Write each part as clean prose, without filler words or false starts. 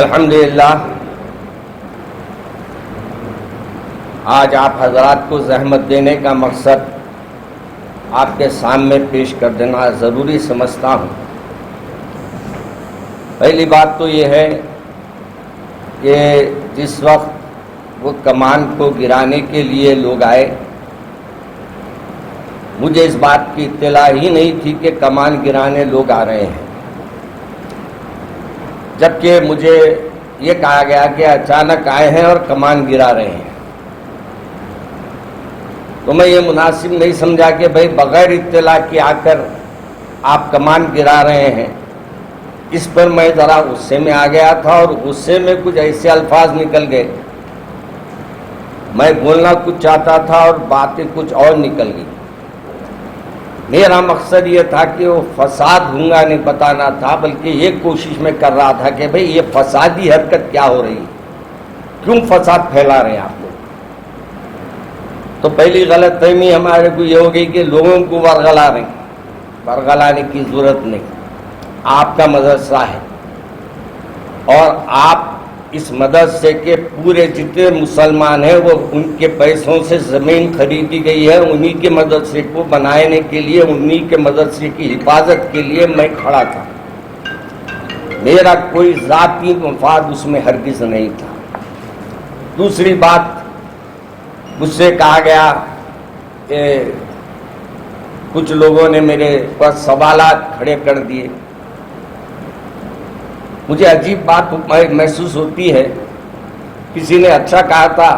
الحمدللہ آج آپ حضرات کو زحمت دینے کا مقصد آپ کے سامنے پیش کر دینا ضروری سمجھتا ہوں۔ پہلی بات تو یہ ہے کہ جس وقت وہ کمان کو گرانے کے لیے لوگ آئے، مجھے اس بات کی اطلاع ہی نہیں تھی کہ کمان گرانے لوگ آ رہے ہیں، جبکہ مجھے یہ کہا گیا کہ اچانک آئے ہیں اور کمان گرا رہے ہیں۔ تو میں یہ مناسب نہیں سمجھا کہ بھئی بغیر اطلاع کے آ کر آپ کمان گرا رہے ہیں۔ اس پر میں ذرا غصے میں آ گیا تھا اور غصے میں کچھ ایسے الفاظ نکل گئے، میں بولنا کچھ چاہتا تھا اور باتیں کچھ اور نکل گئی۔ میرا مقصد یہ تھا کہ وہ فساد ہونگا نہیں بتانا تھا، بلکہ یہ کوشش میں کر رہا تھا کہ بھئی یہ فسادی حرکت کیا ہو رہی ہے، کیوں فساد پھیلا رہے ہیں آپ لوگ۔ تو پہلی غلط فہمی ہمارے کو یہ ہو گئی کہ لوگوں کو ورغلا رہے ہیں۔ ورغلانے کی ضرورت نہیں، آپ کا مدرسہ ہے اور آپ اس مدرسے کے پورے جتنے مسلمان ہیں وہ ان کے پیسوں سے زمین خریدی گئی ہے، انہی کے مدرسے کو بنانے کے لیے، انہی کے مدرسے کی حفاظت کے لیے میں کھڑا تھا۔ میرا کوئی ذاتی مفاد اس میں ہرگز نہیں تھا۔ دوسری بات، مجھ سے کہا گیا کہ کچھ لوگوں نے میرے پر سوالات کھڑے کر دیے۔ مجھے عجیب بات محسوس ہوتی ہے، کسی نے اچھا کہا تھا،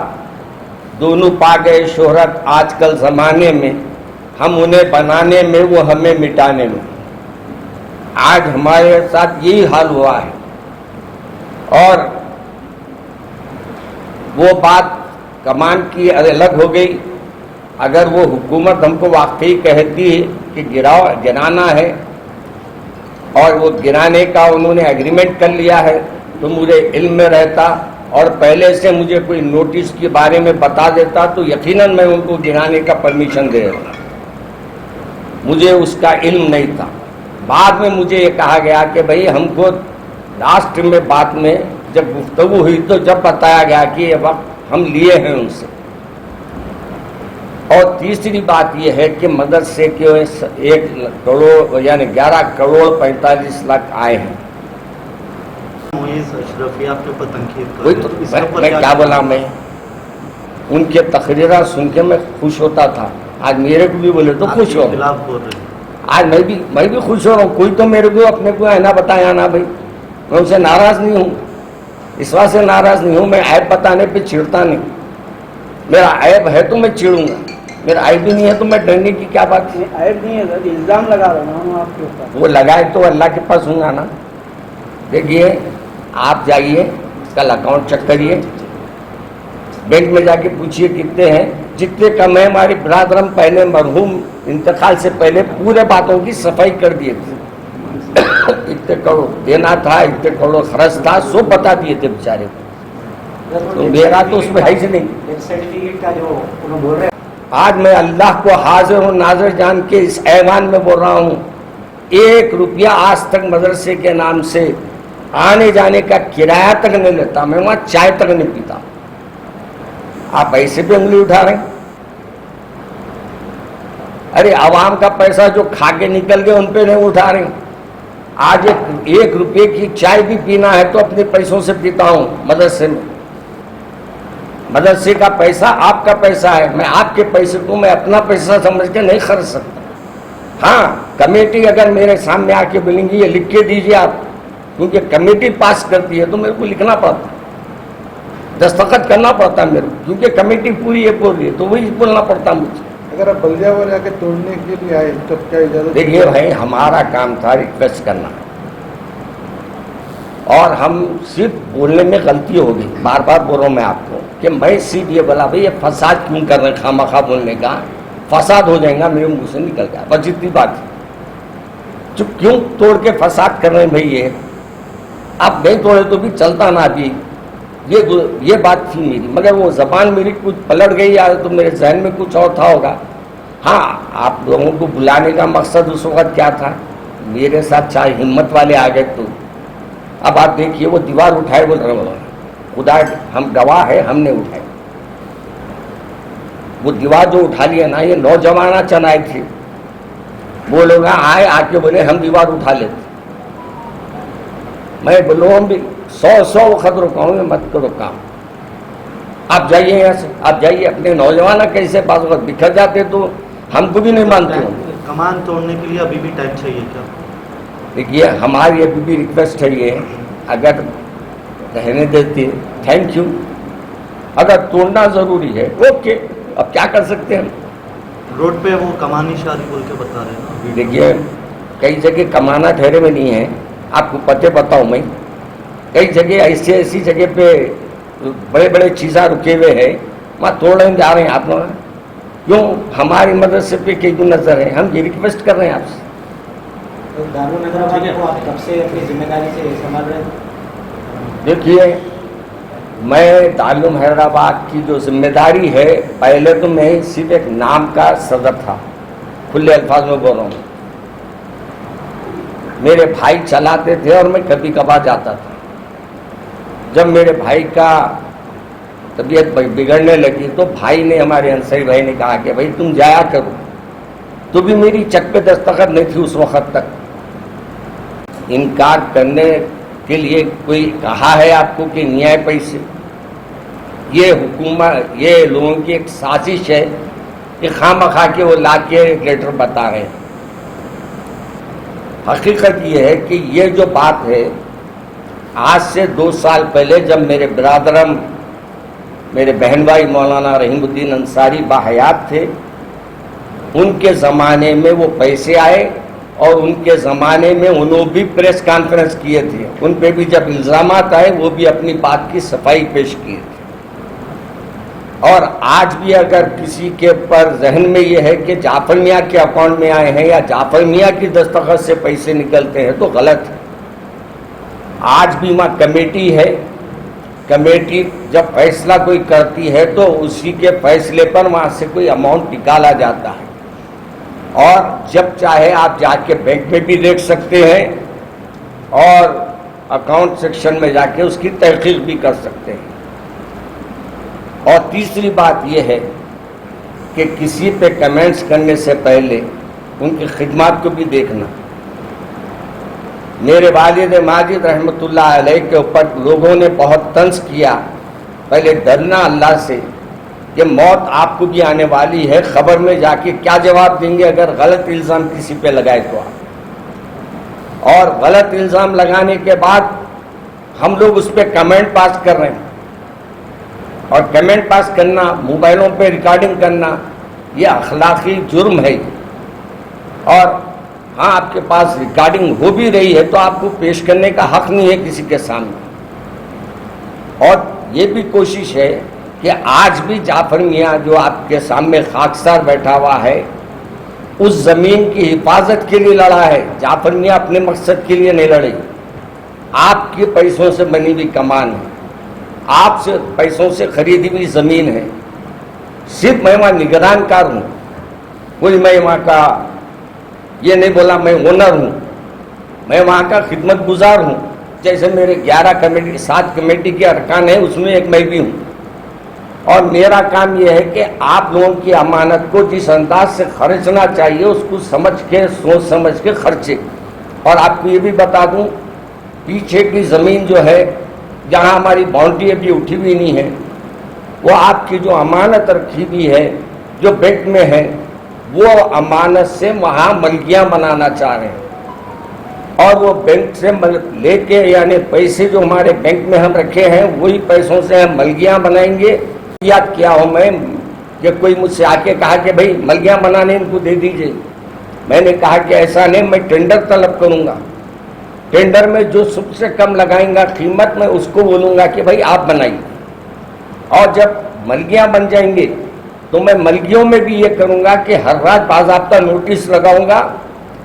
دونوں پا گئے شہرت آج کل زمانے میں، ہم انہیں بنانے میں وہ ہمیں مٹانے میں۔ آج ہمارے ساتھ یہی حال ہوا ہے، اور وہ بات کمان کی الگ ہو گئی۔ اگر وہ حکومت ہم کو واقعی کہتی ہے کہ گرانا ہے اور وہ گرانے کا انہوں نے ایگریمنٹ کر لیا ہے تو مجھے علم میں رہتا اور پہلے سے مجھے کوئی نوٹس کے بارے میں بتا دیتا تو یقیناً میں ان کو گرانے کا پرمیشن دے دیتا۔ مجھے اس کا علم نہیں تھا۔ بعد میں مجھے یہ کہا گیا کہ بھئی ہم کو لاسٹ میں بات میں جب گفتگو ہوئی تو جب بتایا گیا کہ یہ وقت ہم لیے ہیں ان سے۔ اور تیسری بات یہ ہے کہ مدرسے کے 1 کروڑ یعنی 11 کروڑ 45 لاکھ آئے ہیں۔ وہی تو میں کیا بولا، میں ان کے تقریرات سن کے میں خوش ہوتا تھا۔ آج میرے کو بھی بولے تو خوش ہو، آج میں بھی خوش ہو رہا ہوں۔ کوئی تو میرے کو اپنے کو ہے نا بتایا نا بھائی، میں ان سے ناراض نہیں ہوں، اس واسطے ناراض نہیں ہوں، میں عیب بتانے پہ چڑھتا نہیں۔ میرا عیب ہے تو میں چڑھوں گا، میرا عیب بھی نہیں ہے تو میں ڈرنے کی کیا بات ہے۔ عیب نہیں ہے سر، الزام لگا رہا ہوں آپ کے اوپر۔ وہ لگائے تو اللہ کے پاس ہوں گا نا۔ دیکھیے، آپ جائیے اس کا اکاؤنٹ چیک کریے، بینک میں جا کے پوچھئے کتنے ہیں، جتنے کم ہے ہماری برادرم پہلے مرحوم انتقال سے پہلے پورے باتوں کی صفائی کر دیے تھے۔ اتنے کروڑ دینا تھا، اتنے کروڑ خرچ تھا، سب بتا دیے تھے بیچارے کو۔ تو میرا تو اس میں ہے ہی نہیں۔ آج میں اللہ کو حاضر و ناظر جان کے اس ایوان میں بول رہا ہوں، 1 روپیہ آج تک مدرسے کے نام سے آنے جانے کا کرایہ تک نہیں لیتا، میں وہاں چائے تک نہیں پیتا۔ آپ ایسے پہ انگلی اٹھا رہے ہیں۔ ارے عوام کا پیسہ جو کھا کے نکل گئے ان پہ نہیں اٹھا رہے ہیں۔ آج 1 روپے کی چائے بھی پینا ہے تو اپنے پیسوں سے پیتا ہوں مدرسے میں۔ مدرسے کا پیسہ آپ کا پیسہ ہے، میں آپ کے پیسے کو میں اپنا پیسہ سمجھ کے نہیں خرچ سکتا۔ ہاں، کمیٹی اگر میرے سامنے آ کے بولیں گی یہ لکھ کے دیجیے آپ، کیونکہ کمیٹی پاس کرتی ہے تو میرے کو لکھنا پڑتا، دستخط کرنا پڑتا میرے کو، کیونکہ کمیٹی پوری ہے پوری ہے تو وہی بولنا پڑتا مجھے۔ اگر آپ بلدیہ والے جا کے توڑنے کے لیے آئے تو کیا اجازت؟ دیکھیے بھائی، ہمارا کام تھا ریکویسٹ کرنا، اور ہم صرف بولنے میں غلطی ہو گئی۔ بار بار بول رہا ہوں میں آپ کو کہ میں صرف یہ بولا بھائی یہ فساد کیوں کر رہے ہیں، خواہ مخواہ بولنے کا فساد ہو جائے گا، میرے منہ سے نکل گیا، بس اتنی بات ہے۔ چپ کیوں توڑ کے فساد کر رہے ہیں بھائی، یہ آپ نہیں توڑے تو بھی چلتا نا ابھی، یہ بات تھی میری، مگر وہ زبان میری کچھ پلٹ گئی یا تو میرے ذہن میں کچھ اور تھا ہوگا۔ ہاں، آپ لوگوں کو بلانے کا مقصد اس وقت کیا تھا، میرے ساتھ چاہے ہمت والے آ گئے تو اب آپ دیکھیے وہ دیوار اٹھائے بول رہے خدا ہم گواہ ہے ہم نے اٹھائے. وہ دیوار جو اٹھا لیا نا یہ نوجوانہ چنائے تھے. وہ لوگ آئے آ کے بولے ہم دیوار اٹھا لیتے. میں بولوں ہم بھی 100 وقت رکاؤں گے مت کرو کام. آپ جائیے یہاں سے, آپ جائیے. اپنے نوجوانہ کیسے بعض وقت بکھر جاتے تو ہم کو بھی نہیں مانتے ہوں. کمان توڑنے کے لیے ابھی بھی ٹائم چاہیے کیا؟ دیکھیے ہماری ابھی بھی ریکویسٹ ہے یہ, اگر رہنے دیتے تھینک یو, اگر توڑنا ضروری ہے اوکے, اب کیا کر سکتے ہیں ہم. روڈ پہ وہ کمانی شاری بول کے بتا رہے ہیں نا. دیکھیے کئی جگہ کمانا ٹھہرے میں نہیں ہے, آپ کو پتے بتاؤں میں. کئی جگہ ایسی جگہ پہ بڑے بڑے چیزاں رکے ہوئے ہیں, وہاں توڑنے جا رہے ہیں آپ لوگ. کیوں ہماری مدرسے پہ کیوں نظر ہے؟ ہم یہ ریکویسٹ کر رہے ہیں آپ سے. دارالحکومت کو آپ کب سے اپنی ذمہ داری سے سنبھال رہے ہیں؟ دیکھیے میں دارالعلوم حیدرآباد کی جو ذمہ داری ہے, پہلے تو میں صرف ایک نام کا صدر تھا, کھلے الفاظ میں بول رہا ہوں. میرے بھائی چلاتے تھے اور میں کبھی کبھار جاتا تھا. جب میرے بھائی کا طبیعت بگڑنے لگی تو بھائی نے, ہمارے انصاری بھائی نے کہا کہ بھائی تم جایا کرو. تو بھی میری چیک پہ دستخط نہیں تھی اس وقت تک. انکار کرنے کے لیے کوئی کہا ہے آپ کو کہ نہیں آئے پیسے؟ یہ حکومت, یہ لوگوں کی ایک سازش ہے کہ خواہ مخواہ کے وہ لا کے لیٹر بتا رہے ہیں. حقیقت یہ ہے کہ یہ جو بات ہے, آج سے 2 سال پہلے جب میرے برادرم, میرے بہن بھائی مولانا رحیم الدین انصاری باحیات تھے, ان کے زمانے میں وہ پیسے آئے, اور ان کے زمانے میں انہوں بھی پریس کانفرنس کیے تھے. ان پہ بھی جب الزامات آئے وہ بھی اپنی بات کی صفائی پیش کیے تھے. اور آج بھی اگر کسی کے پر ذہن میں یہ ہے کہ جعفر میاں کے اکاؤنٹ میں آئے ہیں یا جعفر میاں کی دستخط سے پیسے نکلتے ہیں تو غلط ہے. آج بھی وہاں کمیٹی ہے. کمیٹی جب فیصلہ کوئی کرتی ہے تو اسی کے فیصلے پر وہاں سے کوئی اماؤنٹ نکالا جاتا ہے, اور جب چاہے آپ جا کے بینک میں بھی دیکھ سکتے ہیں اور اکاؤنٹ سیکشن میں جا کے اس کی تحقیق بھی کر سکتے ہیں. اور تیسری بات یہ ہے کہ کسی پہ کمنٹس کرنے سے پہلے ان کی خدمات کو بھی دیکھنا. میرے والد ماجد رحمۃ اللہ علیہ کے اوپر لوگوں نے بہت طنز کیا. پہلے ڈرنا اللہ سے کہ موت آپ کو بھی آنے والی ہے, خبر میں جا کے کیا جواب دیں گے اگر غلط الزام کسی پہ لگائے تو آپ. اور غلط الزام لگانے کے بعد ہم لوگ اس پہ کمنٹ پاس کر رہے ہیں, اور کمنٹ پاس کرنا, موبائلوں پہ ریکارڈنگ کرنا, یہ اخلاقی جرم ہے. اور ہاں آپ کے پاس ریکارڈنگ ہو بھی رہی ہے تو آپ کو پیش کرنے کا حق نہیں ہے کسی کے سامنے. اور یہ بھی کوشش ہے کہ آج بھی جعفر میاں جو آپ کے سامنے خاکسار بیٹھا ہوا ہے, اس زمین کی حفاظت کے لیے لڑا ہے. جعفر میاں اپنے مقصد کے لیے نہیں لڑے. آپ کے پیسوں سے بنی ہوئی کمان ہے, آپ سے پیسوں سے خریدی ہوئی زمین ہے. صرف میں وہاں نگران کار ہوں, کوئی میں وہاں کا یہ نہیں بولا میں اونر ہوں. میں وہاں کا خدمت گزار ہوں. جیسے میرے 11 کمیٹی 7 کمیٹی کے ارکان ہیں, اس میں ایک میں بھی ہوں. اور میرا کام یہ ہے کہ آپ لوگوں کی امانت کو جس انداز سے خرچنا چاہیے اس کو سمجھ کے, سوچ سمجھ کے خرچے. اور آپ کو یہ بھی بتا دوں, پیچھے کی زمین جو ہے جہاں ہماری باؤنڈری ابھی اٹھی ہوئی نہیں ہے, وہ آپ کی جو امانت رکھی ہوئی ہے جو بینک میں ہے, وہ امانت سے وہاں ملکیاں بنانا چاہ رہے ہیں. اور وہ بینک سے لے کے, یعنی پیسے جو ہمارے بینک میں ہم رکھے ہیں وہی پیسوں سے ہم ملکیاں بنائیں گے. یاد کیا ہوں میں کہ کوئی مجھ سے آ کے کہا کہ بھائی ملکیاں بنانے ان کو دے دیجئے. میں نے کہا کہ ایسا نہیں, میں ٹینڈر طلب کروں گا. ٹینڈر میں جو سب سے کم لگائیں گا قیمت, میں اس کو بولوں گا کہ بھائی آپ بنائیے. اور جب ملکیاں بن جائیں گے تو میں ملکیوں میں بھی یہ کروں گا کہ ہر رات باضابطہ نوٹس لگاؤں گا,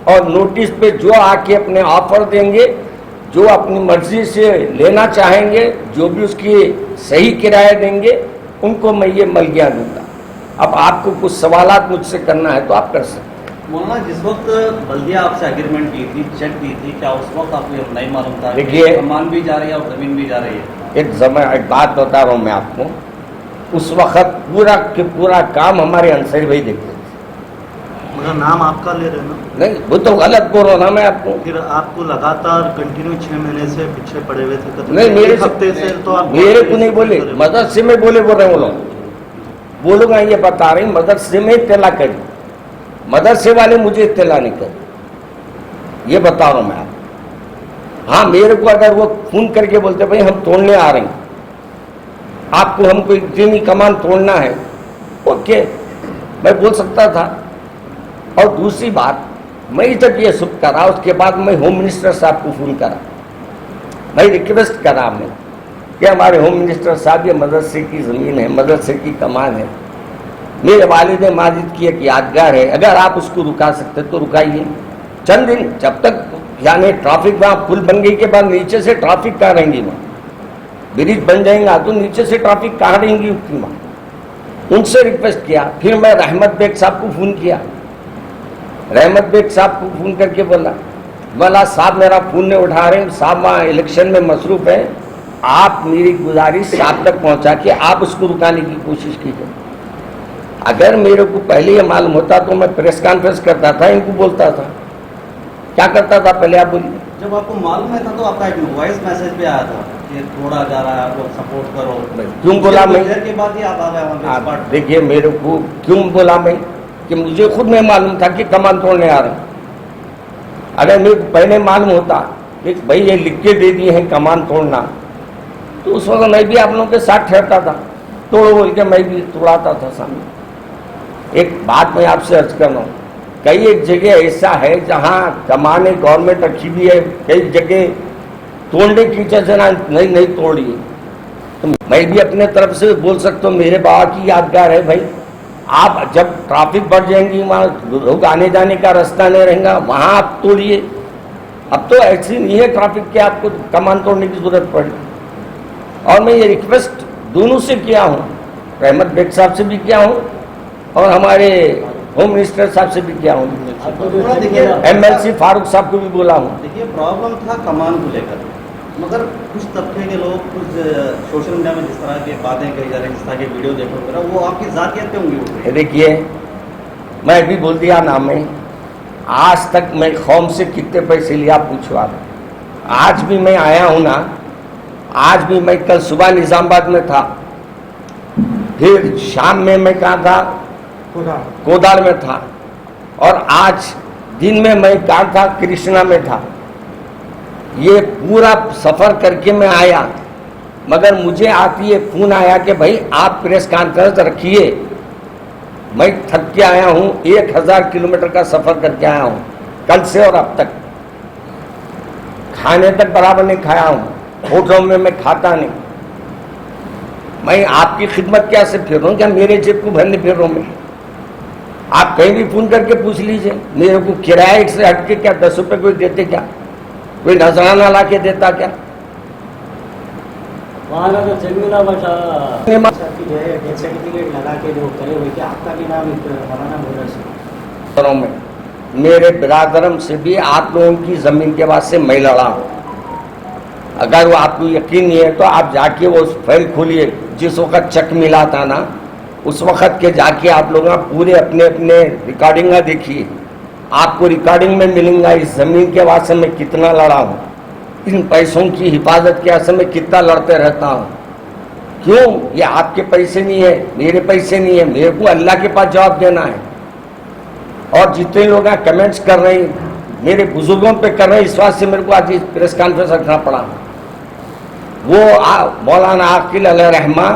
اور نوٹس پہ جو آ کے اپنے آفر دیں گے, جو اپنی مرضی سے لینا چاہیں گے, جو بھی اس کی صحیح کرایہ دیں گے, ان کو میں یہ ملکیاں دوں گا. اب آپ کو کچھ سوالات مجھ سے کرنا ہے تو آپ کر سکتے ہیں. مولانا جس وقت بلدیہ آپ سے اگریمنٹ کی تھی، چیک دی تھی، کیا اس وقت آپ کو نہیں معلوم تھا کہ دیکھیے، سامان بھی جا رہی ہے اور زمین بھی جا رہی ہے؟ ایک بات بتا رہا ہوں میں آپ کو، اس وقت پورا کے پورا کام ہمارے انصاری بھائی دیکھتے تھے. مگر نام آپ کا لے رہے نا؟ نہیں، وہ تو غلط بول رہا نا میں آپ کو. پھر آپ کو لگاتار کنٹینیو 6 مہینے سے پیچھے پڑے ہوئے تھے. نہیں، میرے ایک ہفتے سے تو آپ میرے کو نہیں بولے، مدرسے میں بول رہے ہیں وہ لوگ. بولوں گا یہ بتا رہے ہیں، مدرسے میں اطلاع کری، مدرسے والے مجھے اطلاع نہیں کری، یہ بتا رہا ہوں میں آپ. ہاں میرے کو اگر وہ فون کر کے بولتے بھائی ہم توڑنے آ رہے ہیں، آپ کو ہم کو اتنی کمان توڑنا ہے، اوکے میں بول سکتا تھا. اور دوسری بات، میں جب یہ سب کرا اس کے بعد میں ہوم منسٹر صاحب کو فون کرا، میں ریکویسٹ کرا میں کہ ہمارے ہوم منسٹر صاحب یہ مدرسے کی زمین ہے، مدرسے کی کمان ہے، میرے والد ماجد کی ایک یادگار ہے، اگر آپ اس کو رکا سکتے تو رکائیے چند دن، جب تک یعنی ٹرافک وہاں پل بن گئی کے بعد نیچے سے ٹرافک کہاں رہیں گی، وہاں برج بن جائیں گا تو نیچے سے ٹرافک کہاں رہیں گی اتنی وہاں. ان سے ریکویسٹ کیا. پھر میں رحمت بیگ صاحب کو فون کیا، رحمت بیگ صاحب کو فون کر کے بولا صاحب میرا فون نہیں اٹھا رہے، صاحب وہاں الیکشن میں مصروف ہے، آپ میری گزارش صاحب تک پہنچا کے آپ اس کو رکانے کی کوشش کیجیے. اگر میرے کو پہلے یہ معلوم ہوتا تو میں پریس کانفرنس کرتا تھا، ان کو بولتا تھا. کیا کرتا تھا پہلے آپ بولیے. جب آپ کو معلوم ہے تھا تو آپ کا ایک وائس میسج بھی آیا تھا کہ توڑا جا رہا ہے، آپ لوگ سپورٹ کرو. کیوں بولا میں؟ دیر کے بعد ہی آپ آ گئے وہاں پہ اسپاٹ پہ. دیکھیے میرے کو کیوں بولا میں کہ مجھے خود میں معلوم تھا کہ کمان توڑنے آ رہے ہیں. اگر میرے کو پہلے معلوم ہوتا کہ بھائی یہ لکھ کے دے دیے ہیں کمان توڑنا، تو اس وقت میں بھی آپ لوگوں کے ساتھ ٹھہرتا تھا، توڑو بول کے میں بھی توڑاتا تھا سامنے. ایک بات میں آپ سے عرض کر رہا ہوں، کئی ایک جگہ ایسا ہے جہاں کمانیں گورنمنٹ رکھی بھی ہے، کئی جگہ توڑنے کی وجہ سے نہیں توڑی. تو میں بھی اپنے طرف سے بول سکتا ہوں، میرے بابا کی یادگار ہے بھائی، آپ جب ٹرافک بڑھ جائیں گی، وہاں لوگ آنے جانے کا راستہ نہیں رہیں گا، وہاں آپ توڑیے. اب تو ایسی نہیں ہے ٹرافک کہ آپ کو کمان توڑنے کی ضرورت پڑی. اور میں یہ ریکویسٹ دونوں سے کیا ہوں، رحمت بیگ صاحب سے بھی کیا ہوں اور ہمارے ہوم منسٹر صاحب سے بھی کیا ہوں، ایم ایل سی فاروق صاحب کو بھی بولا ہوں. دیکھیے پرابلم تھا کمان کو لے کر، مگر کچھ طبقے کے لوگ کچھ سوشل میڈیا میں جس طرح کی باتیں کہی جا رہی ہیں، جس طرح کے ویڈیو دیکھو وغیرہ، وہ آپ کی ذاتیت پہ ہوں گی. دیکھیے میں بھی بول دیا نا، میں آج تک میں قوم سے کتنے پیسے لیا پوچھو آپ. آج بھی میں آیا ہوں نا، آج بھی میں کل صبح نظام آباد میں تھا، پھر شام میں کہاں تھا، کودار میں تھا، اور آج دن میں کہاں تھا، کرشنا میں تھا. یہ پورا سفر کر کے میں آیا، مگر مجھے آتی ہے فون آیا کہ بھائی آپ پریس کانفرنس رکھیے. میں تھک کے آیا ہوں، 1000 کلومیٹر کا سفر کر کے آیا ہوں کل سے، اور اب تک کھانے تک برابر نہیں کھایا ہوں، ہوٹلوں میں کھاتا نہیں. میں آپ کی خدمت کیا سے پھر رہا ہوں، کیا میرے جیب کو بھرنے پھر رہا ہوں میں؟ آپ کہیں بھی فون کر کے پوچھ لیجئے، میرے کو کرایہ سے ہٹ کے کیا 10 روپے کوئی دیتے، کیا کوئی نذرانہ لا کے دیتا کیا؟ وہاں کا جو چیک ملا جو ہے ڈیتھ سرٹیفکیٹ لگا کے جو کرے ہوئے، کیا آپ کا بھی نام مولانا مدرسے میں میرے برادرم سے بھی آپ لوگوں کی زمین کے واسطے میں لڑا ہوں. اگر وہ آپ کو یقین نہیں ہے تو آپ جا کے وہ فائل کھولیے، جس وقت چیک ملا تھا نا اس وقت کے جا کے آپ لوگ پورے اپنے ریکارڈنگ دیکھیے، آپ کو ریکارڈنگ میں ملیں گا اس زمین کے واسطے میں کتنا لڑا ہوں، ان پیسوں کی حفاظت کے واسطے میں کتنا لڑتے رہتا ہوں. کیوں؟ یہ آپ کے پیسے نہیں ہے، میرے پیسے نہیں ہے، میرے کو اللہ کے پاس جواب دینا ہے. اور جتنے لوگ کمنٹس کر رہے ہیں میرے بزرگوں پہ کر رہے ہیں، اس واسطے میرے کو آج پریس کانفرنس رکھنا پڑا. وہ مولانا عاقل علیہ رحمہ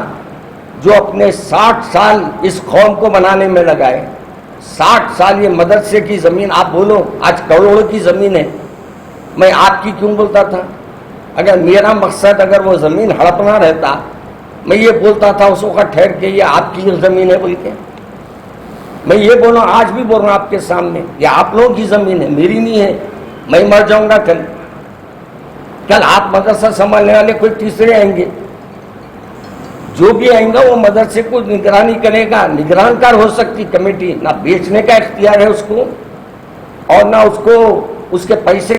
جو اپنے 60 سال اس قوم کو بنانے میں لگائے، 60 سال یہ مدرسے کی زمین، آپ بولو آج کروڑوں کی زمین ہے، میں آپ کی کیوں بولتا تھا؟ اگر میرا مقصد اگر وہ زمین ہڑپنا رہتا، میں یہ بولتا تھا اس وقت ٹھہر کے یہ آپ کی زمین ہے بول کے. میں یہ بولوں، آج بھی بول رہا ہوں آپ کے سامنے، یہ آپ لوگوں کی زمین ہے، میری نہیں ہے. میں مر جاؤں گا کل آپ مدرسہ سنبھالنے والے کوئی تیسرے آئیں گے، جو بھی آئیں گا وہ مدرسے کو نگرانی کرے گا. نگران کار ہو سکتی کمیٹی، نہ بیچنے کا اختیار ہے اس کو، اور نہ اس کو اس کے پیسے